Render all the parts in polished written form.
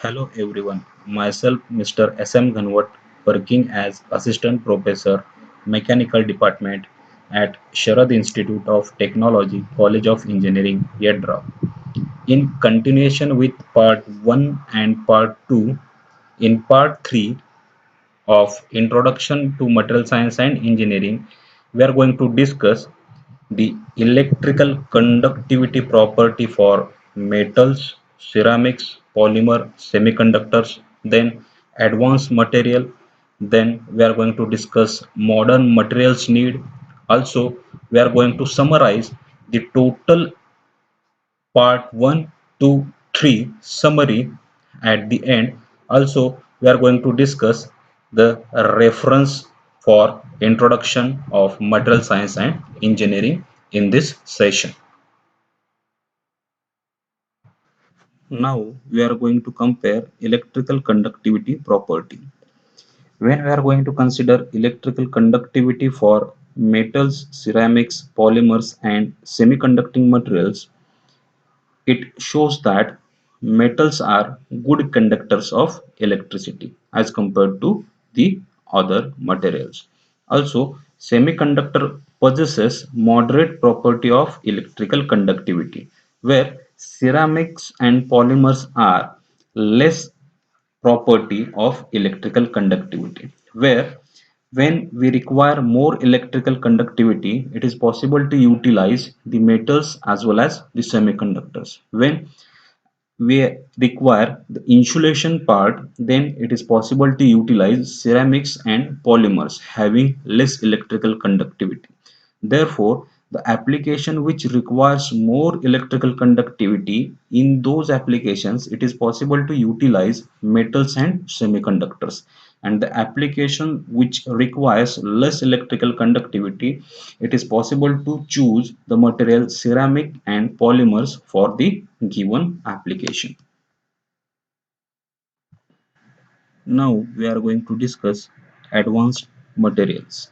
Hello everyone, myself Mr. S.M. Ghanwat, working as Assistant Professor, Mechanical Department at Sharad Institute of Technology, College of Engineering, Yadra. In continuation with Part 1 and Part 2, in Part 3 of Introduction to Material Science and Engineering, we are going to discuss the electrical conductivity property for metals, ceramics, polymer, semiconductors, then advanced material. Then we are going to discuss modern materials need. Also, we are going to summarize the total part 1, 2, 3 summary at the end. Also, we are going to discuss the reference for introduction of material science and engineering in this session. Now, we are going to compare electrical conductivity property. When we are going to consider electrical conductivity for metals, ceramics, polymers, and semiconducting materials, it shows that metals are good conductors of electricity as compared to the other materials. Also, semiconductor possesses moderate property of electrical conductivity, where ceramics and polymers are less property of electrical conductivity, where when we require more electrical conductivity, it is possible to utilize the metals as well as the semiconductors. When we require the insulation part, then it is possible to utilize ceramics and polymers having less electrical conductivity. Therefore, the application which requires more electrical conductivity, in those applications it is possible to utilize metals and semiconductors, and the application which requires less electrical conductivity, it is possible to choose the material ceramic and polymers for the given application. Now we are going to discuss advanced materials.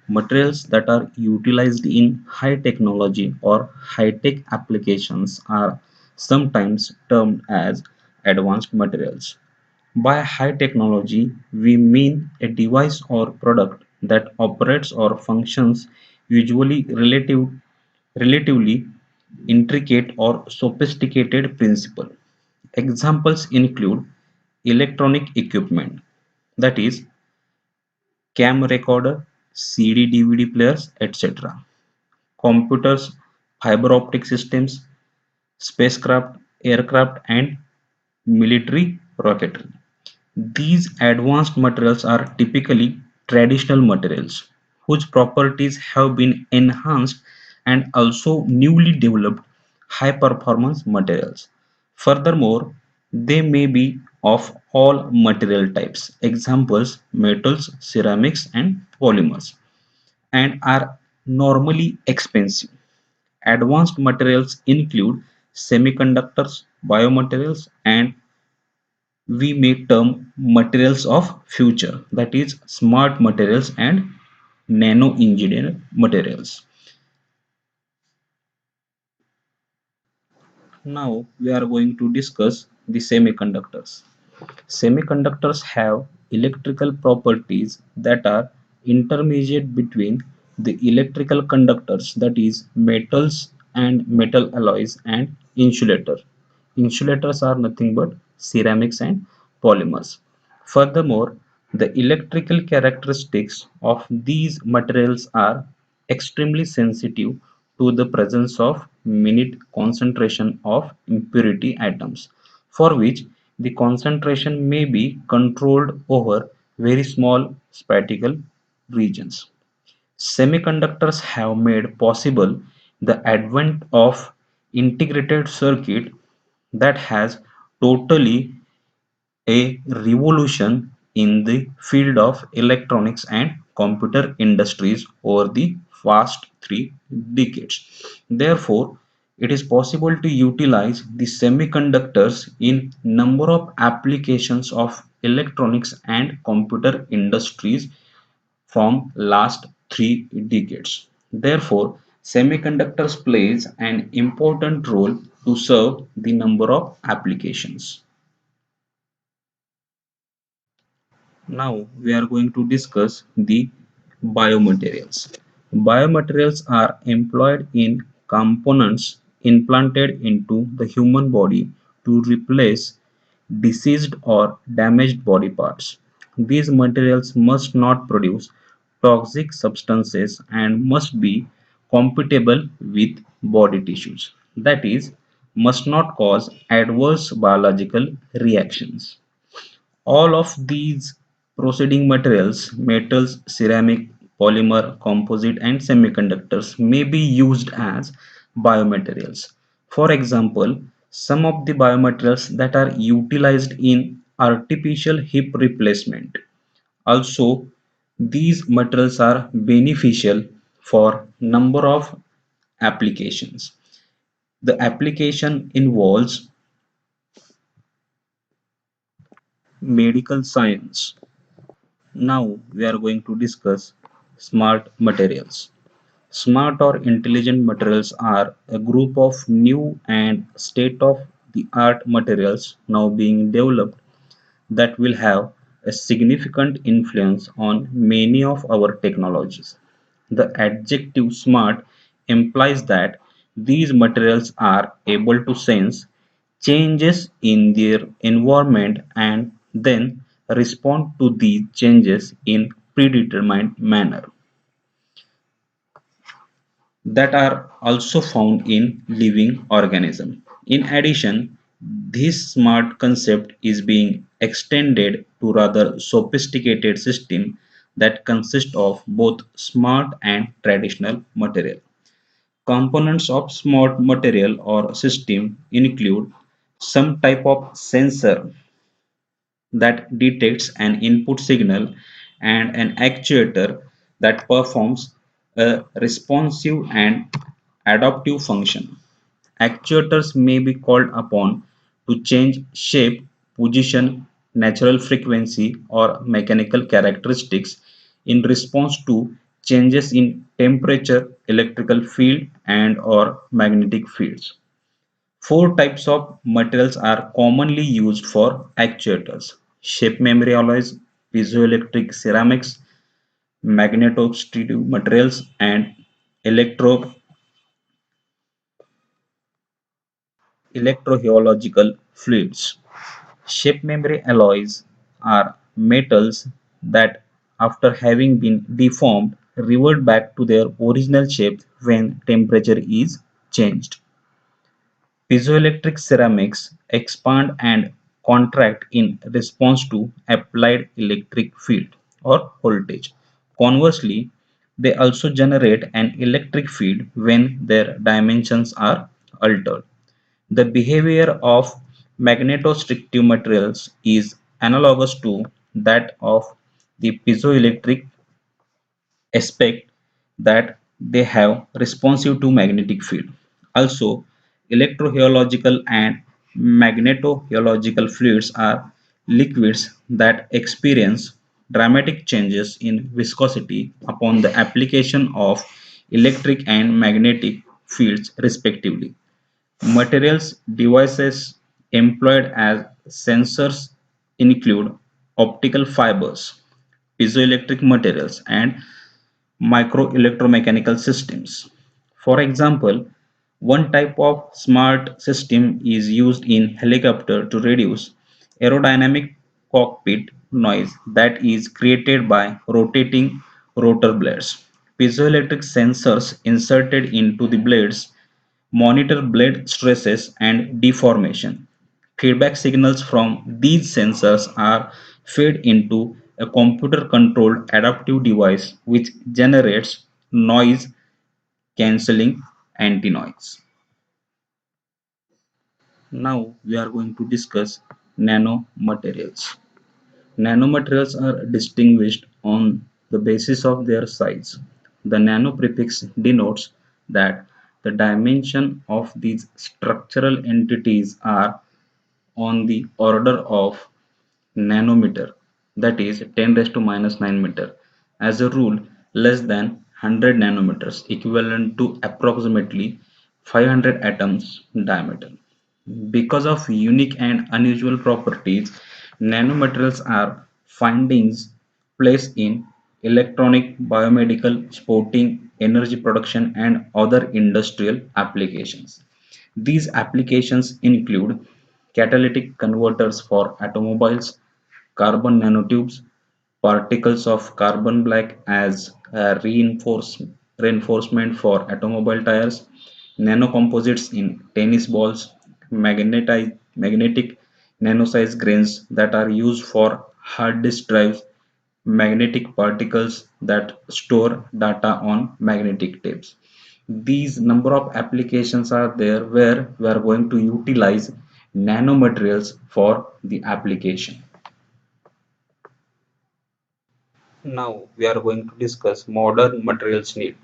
Materials that are utilized in high technology or high-tech applications are sometimes termed as advanced materials. By high technology, we mean a device or product that operates or functions usually relatively intricate or sophisticated principle. Examples include electronic equipment, that is, cam recorder, CD DVD players, etc. Computers, fiber optic systems, spacecraft, aircraft, and military rocketry. These advanced materials are typically traditional materials whose properties have been enhanced and also newly developed high performance materials. Furthermore, they may be of all material types, examples metals, ceramics, and polymers, and are normally expensive. Advanced materials include semiconductors, biomaterials, and we may term materials of future, that is smart materials and nano engineered materials. Now we are going to discuss the semiconductors. Semiconductors have electrical properties that are intermediate between the electrical conductors, that is metals and metal alloys, and insulator. Insulators are nothing but ceramics and polymers. Furthermore, the electrical characteristics of these materials are extremely sensitive to the presence of minute concentration of impurity atoms, for which the concentration may be controlled over very small spatial regions. Semiconductors have made possible the advent of integrated circuit that has totally a revolution in the field of electronics and computer industries over the past 3 decades. Therefore, it is possible to utilize the semiconductors in number of applications of electronics and computer industries from last 3 decades. Therefore, semiconductors plays an important role to serve the number of applications. Now we are going to discuss the biomaterials. Biomaterials are employed in components implanted into the human body to replace diseased or damaged body parts. These materials must not produce toxic substances and must be compatible with body tissues. That is, must not cause adverse biological reactions. All of these proceeding materials, metals, ceramic, polymer, composite, and semiconductors, may be used as biomaterials. For example, some of the biomaterials that are utilized in artificial hip replacement. Also, these materials are beneficial for number of applications. The application involves medical science. Now we are going to discuss smart materials. Smart or intelligent materials are a group of new and state-of-the-art materials now being developed that will have a significant influence on many of our technologies. The adjective smart implies that these materials are able to sense changes in their environment and then respond to these changes in predetermined manner that are also found in living organisms. In addition, this smart concept is being extended to rather sophisticated systems that consist of both smart and traditional material. Components of smart material or system include some type of sensor that detects an input signal and an actuator that performs a responsive and adaptive function. Actuators may be called upon to change shape, position, natural frequency, or mechanical characteristics in response to changes in temperature, electrical field, and or magnetic fields. Four types of materials are commonly used for actuators: shape memory alloys, piezoelectric ceramics, magnetostrictive materials, and electro electroheological fluids. Shape memory alloys are metals that, after having been deformed, revert back to their original shape when temperature is changed. Piezoelectric ceramics expand and contract in response to applied electric field or voltage. Conversely, they also generate an electric field when their dimensions are altered. The behavior of magnetostrictive materials is analogous to that of the piezoelectric aspect that they have responsive to magnetic field. Also, electroheological and magnetoheological fluids are liquids that experience dramatic changes in viscosity upon the application of electric and magnetic fields respectively. Materials devices employed as sensors include optical fibers, piezoelectric materials, and microelectromechanical systems. For example, one type of smart system is used in helicopter to reduce aerodynamic cockpit noise that is created by rotating rotor blades. Piezoelectric sensors inserted into the blades monitor blade stresses and deformation. Feedback signals from these sensors are fed into a computer controlled adaptive device which generates noise cancelling anti-noise. Now we are going to discuss nanomaterials. Nanomaterials are distinguished on the basis of their size. The nano prefix denotes that the dimension of these structural entities are on the order of nanometer, that is 10 raised to minus 9 meter. As a rule, less than 100 nanometers, equivalent to approximately 500 atoms diameter. Because of unique and unusual properties, nanomaterials are findings place in electronic, biomedical, sporting, energy production, and other industrial applications. These applications include catalytic converters for automobiles, carbon nanotubes, particles of carbon black as a reinforcement for automobile tires, nanocomposites in tennis balls, magnetic nano-sized grains that are used for hard disk drives, magnetic particles that store data on magnetic tapes. These number of applications are there where we are going to utilize nanomaterials for the application. Now we are going to discuss modern materials need.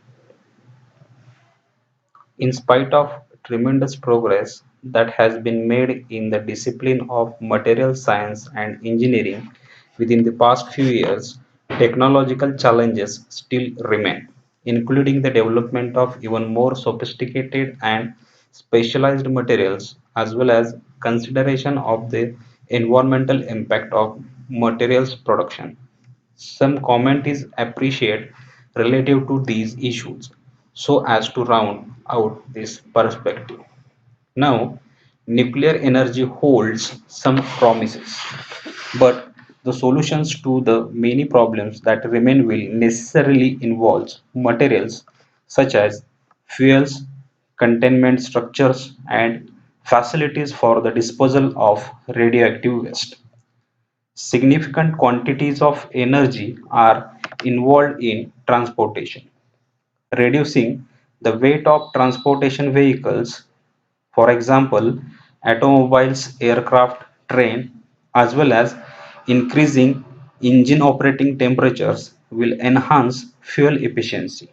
In spite of tremendous progress that has been made in the discipline of material science and engineering within the past few years, technological challenges still remain, including the development of even more sophisticated and specialized materials, as well as consideration of the environmental impact of materials production. Some comment is appreciated relative to these issues so as to round out this perspective. Now, nuclear energy holds some promises, but the solutions to the many problems that remain will necessarily involve materials such as fuels, containment structures, and facilities for the disposal of radioactive waste. Significant quantities of energy are involved in transportation, reducing the weight of transportation vehicles, for example, automobiles, aircraft, train, as well as increasing engine operating temperatures will enhance fuel efficiency.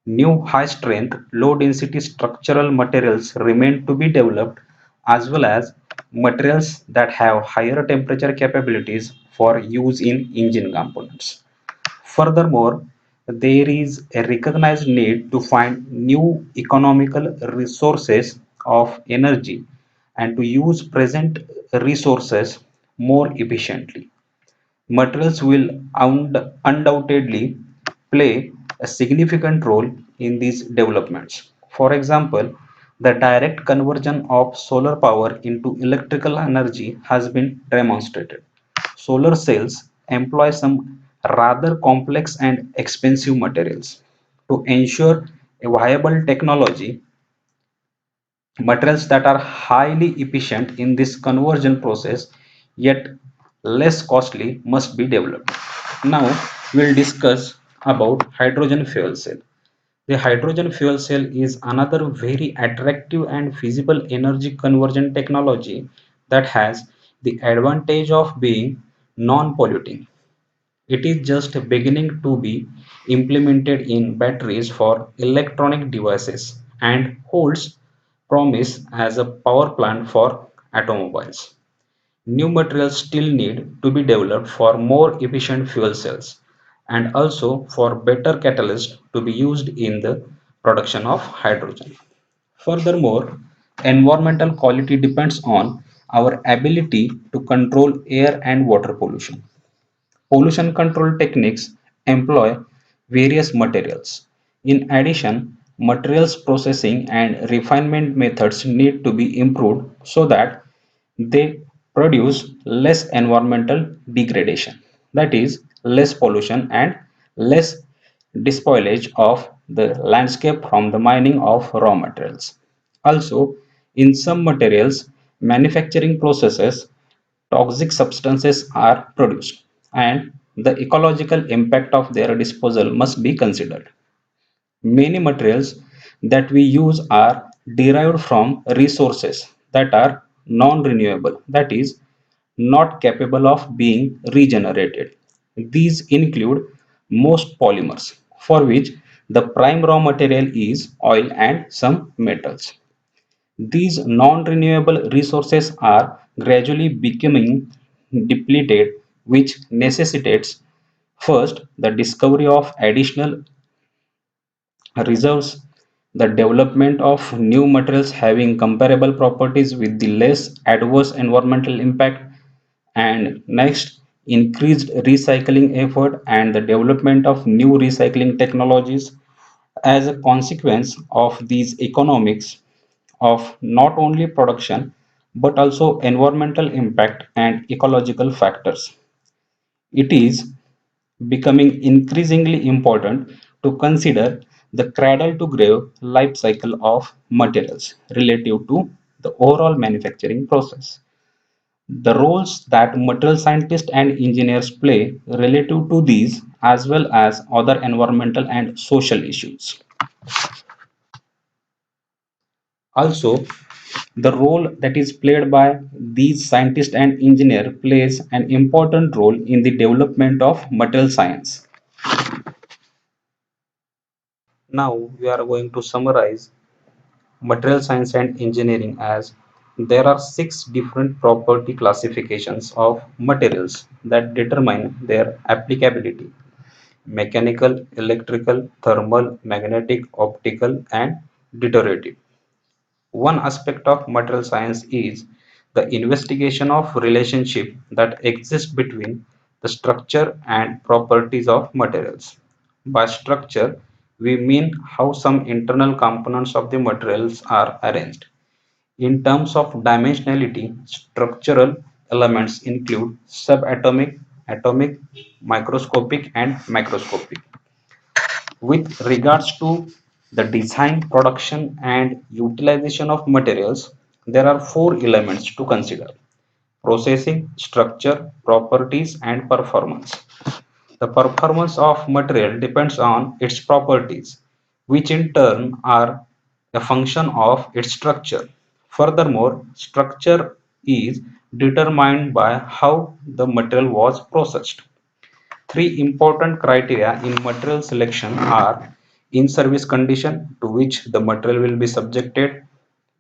New high-strength, low-density structural materials remain to be developed, as well as materials that have higher temperature capabilities for use in engine components. Furthermore, there is a recognized need to find new economical resources of energy and to use present resources more efficiently. Materials will undoubtedly play a significant role in these developments. For example, the direct conversion of solar power into electrical energy has been demonstrated. Solar cells employ some rather complex and expensive materials. To ensure a viable technology, materials that are highly efficient in this conversion process yet less costly must be developed. Now we'll discuss about hydrogen fuel cell. The hydrogen fuel cell is another very attractive and feasible energy conversion technology that has the advantage of being non-polluting. It is just beginning to be implemented in batteries for electronic devices and holds promise as a power plant for automobiles. New materials still need to be developed for more efficient fuel cells and also for better catalysts to be used in the production of hydrogen. Furthermore, environmental quality depends on our ability to control air and water pollution. Pollution control techniques employ various materials. In addition, materials processing and refinement methods need to be improved so that they produce less environmental degradation, that is, less pollution and less despoilage of the landscape from the mining of raw materials. Also, in some materials, manufacturing processes toxic substances are produced, and the ecological impact of their disposal must be considered. Many materials that we use are derived from resources that are non-renewable, that is, not capable of being regenerated. These include most polymers, for which the prime raw material is oil and some metals. These non-renewable resources are gradually becoming depleted, which necessitates first the discovery of additional reserves, the development of new materials having comparable properties with the less adverse environmental impact, and next increased recycling effort, and the development of new recycling technologies. As a consequence of these economics of not only production but also environmental impact and ecological factors, it is becoming increasingly important to consider the cradle to grave life cycle of materials relative to the overall manufacturing process. The roles that material scientists and engineers play relative to these, as well as other environmental and social issues. Also, the role that is played by these scientists and engineers plays an important role in the development of material science. Now we are going to summarize material science and engineering as there are six different property classifications of materials that determine their applicability: mechanical, electrical, thermal, magnetic, optical, and deteriorative. One aspect of material science is the investigation of relationship that exists between the structure and properties of materials. By structure, we mean how some internal components of the materials are arranged. In terms of dimensionality, structural elements include subatomic, atomic, microscopic, and macroscopic. With regards to the design, production, and utilization of materials, there are four elements to consider: processing, structure, properties, and performance. The performance of material depends on its properties, which in turn are a function of its structure. Furthermore, structure is determined by how the material was processed. Three important criteria in material selection are in-service condition to which the material will be subjected,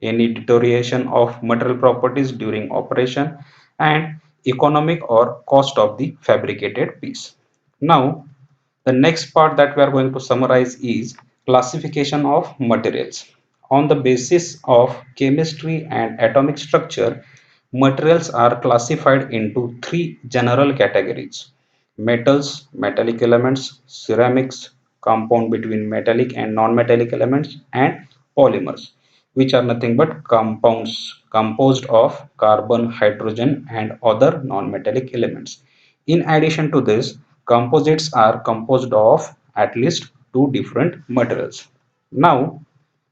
any deterioration of material properties during operation, and economic or cost of the fabricated piece. Now, the next part that we are going to summarize is classification of materials. On the basis of chemistry and atomic structure, materials are classified into three general categories: metals, metallic elements; ceramics, compound between metallic and non-metallic elements; and polymers, which are nothing but compounds composed of carbon, hydrogen, and other non-metallic elements. In addition to this, composites are composed of at least two different materials. Now,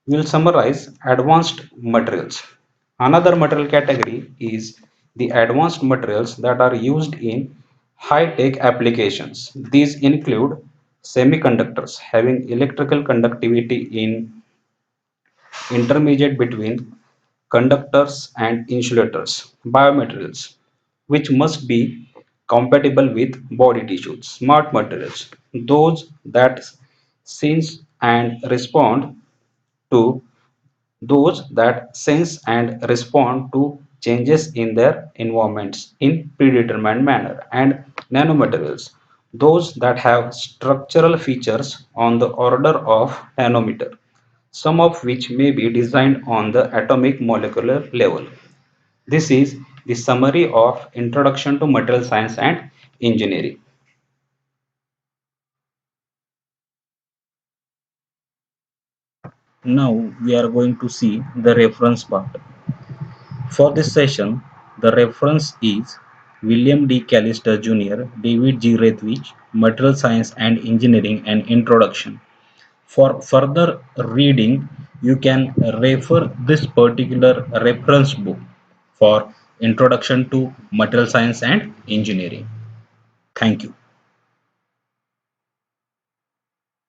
we will summarize advanced materials. Another material category is the advanced materials that are used in high-tech applications. These include semiconductors having electrical conductivity in intermediate between conductors and insulators; biomaterials, which must be compatible with body tissues; smart materials, those that sense and respond to changes in their environments in predetermined manner; and nanomaterials, those that have structural features on the order of nanometer, some of which may be designed on the atomic molecular level. This is the summary of Introduction to Material Science and Engineering. Now we are going to see the reference part. For this session, the reference is William D. Callister Jr., David G. Rathwich, Material Science and Engineering, an Introduction. For further reading, you can refer this particular reference book for Introduction to Material Science and Engineering. Thank you.